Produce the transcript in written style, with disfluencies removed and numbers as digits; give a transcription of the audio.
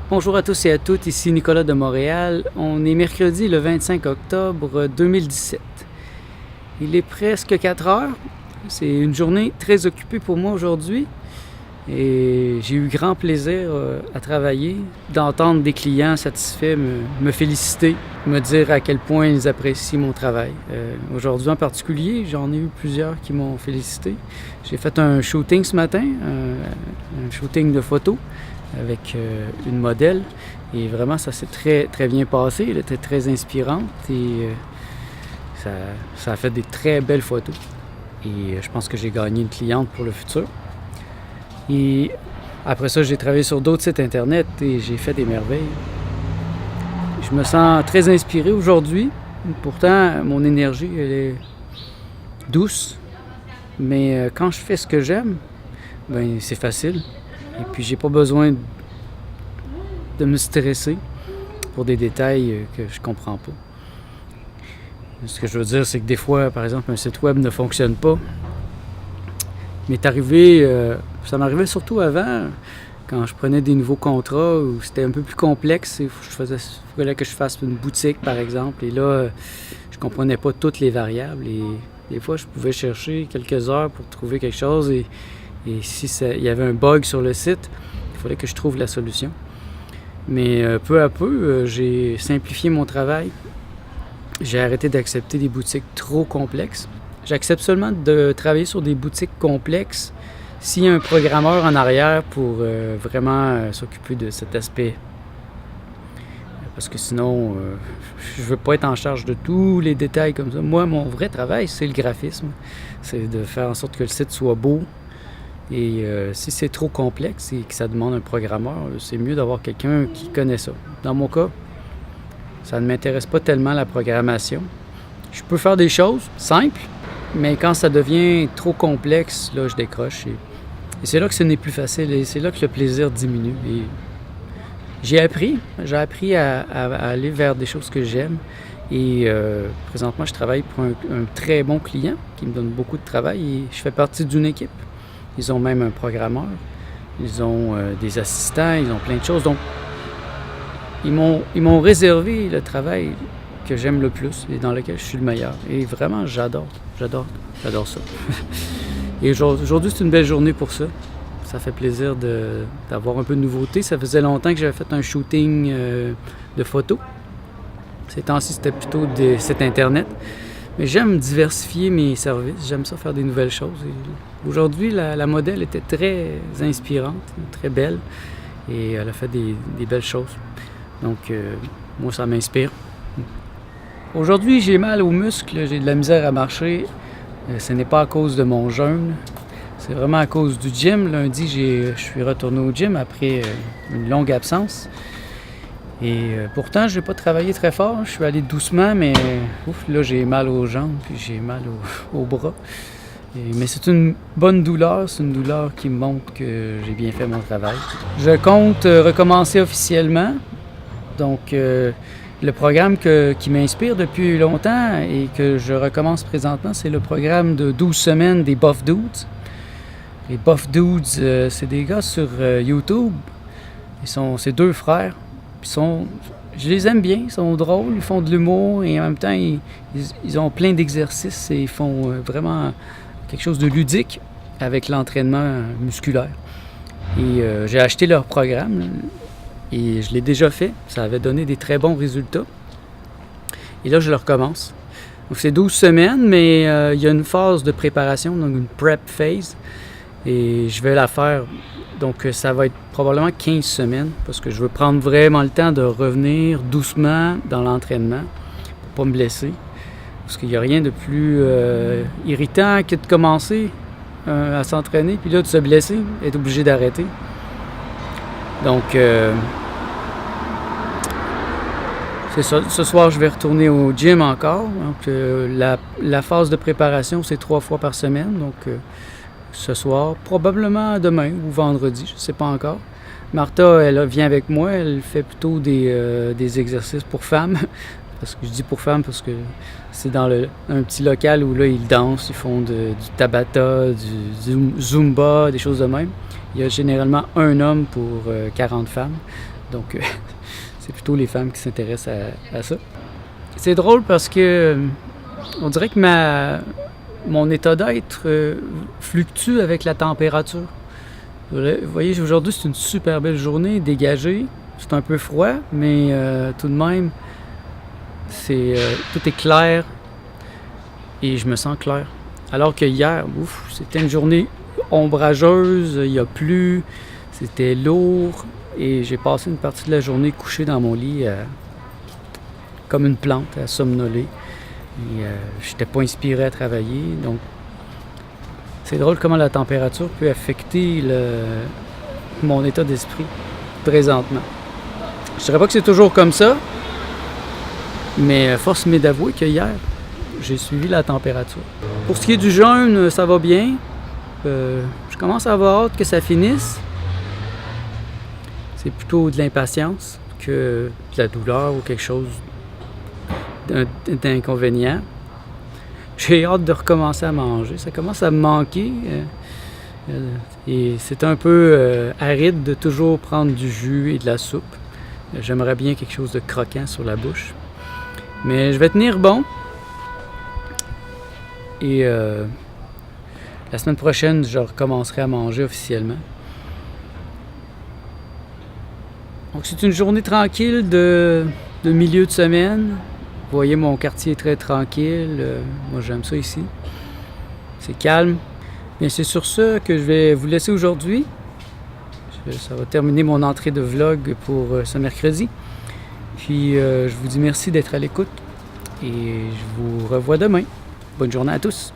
Bonjour à tous et à toutes, ici Nicolas de Montréal. On est mercredi le 25 octobre 2017. Il est presque 4 heures. C'est une journée très occupée pour moi aujourd'hui. Et j'ai eu grand plaisir à travailler, d'entendre des clients satisfaits me féliciter, me dire à quel point ils apprécient mon travail. Aujourd'hui en particulier, j'en ai eu plusieurs qui m'ont félicité. J'ai fait un shooting ce matin, un shooting de photos avec une modèle. Et vraiment, ça s'est très, très bien passé. Elle était très inspirante et ça a fait des très belles photos. Et je pense que j'ai gagné une cliente pour le futur. Et après ça, j'ai travaillé sur d'autres sites Internet et j'ai fait des merveilles. Je me sens très inspiré aujourd'hui. Pourtant, mon énergie, elle est douce. Mais quand je fais ce que j'aime, ben c'est facile. Et puis, j'ai pas besoin de me stresser pour des détails que je comprends pas. Ce que je veux dire, c'est que des fois, par exemple, un site web ne fonctionne pas. Mais ça m'arrivait surtout avant, quand je prenais des nouveaux contrats où c'était un peu plus complexe. Il fallait que je fasse une boutique, par exemple. Et là, je comprenais pas toutes les variables. Et des fois, je pouvais chercher quelques heures pour trouver quelque chose. Et si il y avait un bug sur le site, il fallait que je trouve la solution. Mais peu à peu, j'ai simplifié mon travail. J'ai arrêté d'accepter des boutiques trop complexes. J'accepte seulement de travailler sur des boutiques complexes s'il y a un programmeur en arrière pour vraiment s'occuper de cet aspect. Parce que sinon, je ne veux pas être en charge de tous les détails comme ça. Moi, mon vrai travail, c'est le graphisme. C'est de faire en sorte que le site soit beau. Et si c'est trop complexe et que ça demande un programmeur, c'est mieux d'avoir quelqu'un qui connaît ça. Dans mon cas, ça ne m'intéresse pas tellement la programmation. Je peux faire des choses simples, mais quand ça devient trop complexe, là, je décroche. Et c'est là que ce n'est plus facile et c'est là que le plaisir diminue. Et j'ai appris à aller vers des choses que j'aime. Et présentement, je travaille pour un très bon client qui me donne beaucoup de travail et je fais partie d'une équipe. Ils ont même un programmeur, ils ont des assistants, ils ont plein de choses. Donc, ils m'ont réservé le travail que j'aime le plus et dans lequel je suis le meilleur. Et vraiment, j'adore ça. Et aujourd'hui, c'est une belle journée pour ça. Ça fait plaisir d'avoir un peu de nouveauté. Ça faisait longtemps que j'avais fait un shooting de photos. Ces temps-ci, c'était plutôt des sites Internet. Mais j'aime diversifier mes services. J'aime ça faire des nouvelles choses. Et aujourd'hui, la modèle était très inspirante, très belle. Et elle a fait des belles choses. Donc, moi, ça m'inspire. Aujourd'hui, j'ai mal aux muscles, j'ai de la misère à marcher. Ce n'est pas à cause de mon jeûne, c'est vraiment à cause du gym. Lundi, je suis retourné au gym après une longue absence. Et pourtant, je n'ai pas travaillé très fort. Je suis allé doucement, mais là, j'ai mal aux jambes, puis j'ai mal aux bras. Mais c'est une bonne douleur, c'est une douleur qui me montre que j'ai bien fait mon travail. Je compte recommencer officiellement. Donc, le programme qui m'inspire depuis longtemps et que je recommence présentement, c'est le programme de 12 semaines des Buff Dudes. Les Buff Dudes, c'est des gars sur YouTube. C'est deux frères. Je les aime bien, ils sont drôles, ils font de l'humour et en même temps, ils ont plein d'exercices et ils font vraiment quelque chose de ludique avec l'entraînement musculaire. Et j'ai acheté leur programme. Et je l'ai déjà fait. Ça avait donné des très bons résultats. Et là, je le recommence. Donc, c'est 12 semaines, mais il y a une phase de préparation, donc une prep phase. Et je vais la faire. Donc, ça va être probablement 15 semaines parce que je veux prendre vraiment le temps de revenir doucement dans l'entraînement pour ne pas me blesser. Parce qu'il n'y a rien de plus irritant que de commencer à s'entraîner, puis là, de se blesser, être obligé d'arrêter. Donc, c'est ça. Ce soir, je vais retourner au gym encore. Donc, la phase de préparation, c'est 3 fois par semaine. Donc, ce soir, probablement demain ou vendredi, je ne sais pas encore. Martha, elle vient avec moi. Elle fait plutôt des exercices pour femmes. Parce que je dis pour femmes parce que c'est dans un petit local où là, ils dansent, ils font du tabata, du zumba, des choses de même. Il y a généralement un homme pour 40 femmes. Donc, c'est plutôt les femmes qui s'intéressent à ça. C'est drôle parce que on dirait que mon état d'être fluctue avec la température. Vous voyez, aujourd'hui, c'est une super belle journée, dégagée. C'est un peu froid, mais tout de même, tout est clair et je me sens clair. Alors que hier, c'était une journée ombrageuse, il a plu, c'était lourd et j'ai passé une partie de la journée couché dans mon lit comme une plante à somnoler. Et je n'étais pas inspiré à travailler, donc c'est drôle comment la température peut affecter mon état d'esprit présentement. Je dirais pas que c'est toujours comme ça, mais force m'est d'avouer que hier, j'ai suivi la température. Pour ce qui est du jeûne, ça va bien. Je commence à avoir hâte que ça finisse. C'est plutôt de l'impatience que de la douleur ou quelque chose d'inconvénient. J'ai hâte de recommencer à manger. Ça commence à me manquer. Et c'est un peu aride de toujours prendre du jus et de la soupe. J'aimerais bien quelque chose de croquant sur la bouche. Mais je vais tenir bon. Et la semaine prochaine, je recommencerai à manger officiellement. Donc c'est une journée tranquille de milieu de semaine. Vous voyez, mon quartier est très tranquille. Moi, j'aime ça ici. C'est calme. Bien, c'est sur ça que je vais vous laisser aujourd'hui. Ça va terminer mon entrée de vlog pour ce mercredi. Puis, je vous dis merci d'être à l'écoute. Et je vous revois demain. Bonne journée à tous.